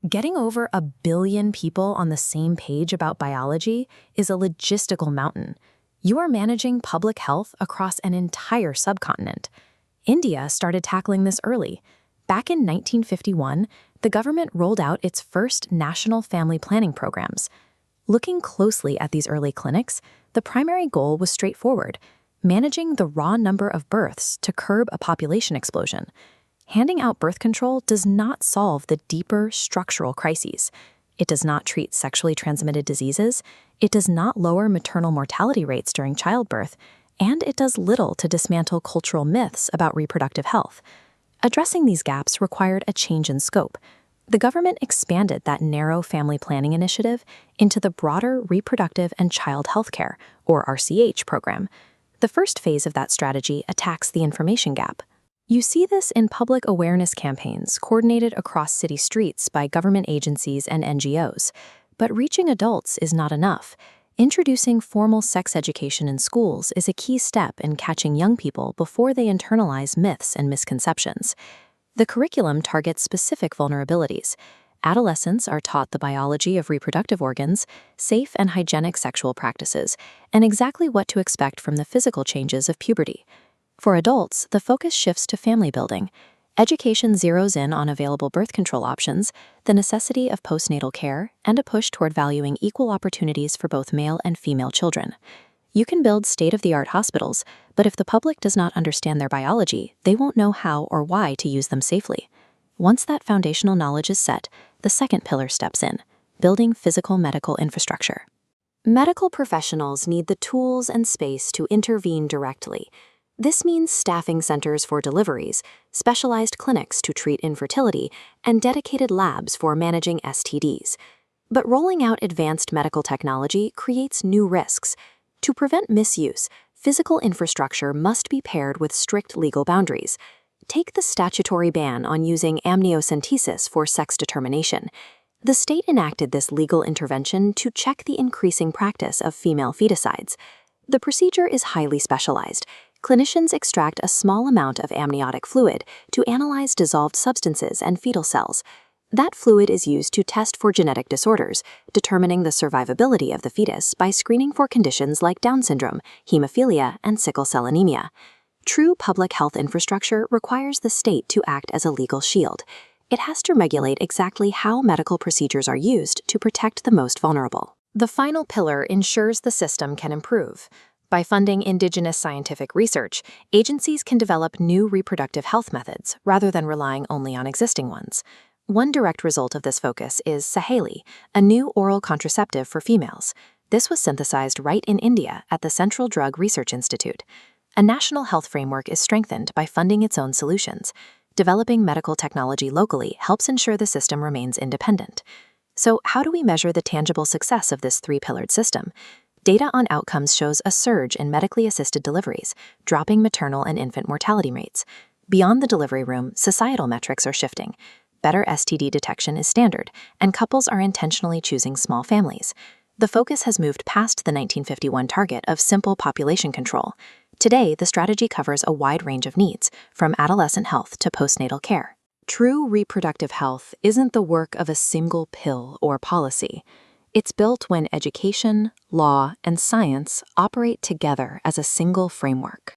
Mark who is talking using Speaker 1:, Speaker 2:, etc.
Speaker 1: Getting over 1 billion people on the same page about biology is a logistical mountain. You are managing public health across an entire subcontinent. India started tackling this early. Back in 1951, the government rolled out its first national family planning programs. Looking closely at these early clinics, the primary goal was straightforward: managing the raw number of births to curb a population explosion. Handing out birth control does not solve the deeper structural crises. It does not treat sexually transmitted diseases, it does not lower maternal mortality rates during childbirth, and it does little to dismantle cultural myths about reproductive health. Addressing these gaps required a change in scope. The government expanded that narrow family planning initiative into the broader Reproductive and Child Healthcare, or RCH, program. The first phase of that strategy attacks the information gap. You see this in public awareness campaigns coordinated across city streets by government agencies and NGOs. But reaching adults is not enough. Introducing formal sex education in schools is a key step in catching young people before they internalize myths and misconceptions. The curriculum targets specific vulnerabilities. Adolescents are taught the biology of reproductive organs, safe and hygienic sexual practices, and exactly what to expect from the physical changes of puberty. For adults, the focus shifts to family building. Education zeroes in on available birth control options, the necessity of postnatal care, and a push toward valuing equal opportunities for both male and female children. You can build state-of-the-art hospitals, but if the public does not understand their biology, they won't know how or why to use them safely. Once that foundational knowledge is set, the second pillar steps in: building physical medical infrastructure. Medical professionals need the tools and space to intervene directly. This means staffing centers for deliveries, specialized clinics to treat infertility, and dedicated labs for managing STDs. But rolling out advanced medical technology creates new risks. To prevent misuse, physical infrastructure must be paired with strict legal boundaries. Take the statutory ban on using amniocentesis for sex determination. The state enacted this legal intervention to check the increasing practice of female feticides. The procedure is highly specialized. Clinicians extract a small amount of amniotic fluid to analyze dissolved substances and fetal cells. That fluid is used to test for genetic disorders, determining the survivability of the fetus by screening for conditions like Down syndrome, hemophilia, and sickle cell anemia. True public health infrastructure requires the state to act as a legal shield. It has to regulate exactly how medical procedures are used to protect the most vulnerable. The final pillar ensures the system can improve. By funding indigenous scientific research, agencies can develop new reproductive health methods rather than relying only on existing ones. One direct result of this focus is Saheli, a new oral contraceptive for females. This was synthesized right in India at the Central Drug Research Institute. A national health framework is strengthened by funding its own solutions. Developing medical technology locally helps ensure the system remains independent. So, how do we measure the tangible success of this three-pillared system? Data on outcomes shows a surge in medically assisted deliveries, dropping maternal and infant mortality rates. Beyond the delivery room, societal metrics are shifting. Better STD detection is standard, and couples are intentionally choosing small families. The focus has moved past the 1951 target of simple population control. Today, the strategy covers a wide range of needs, from adolescent health to postnatal care. True reproductive health isn't the work of a single pill or policy. It's built when education, law, and science operate together as a single framework.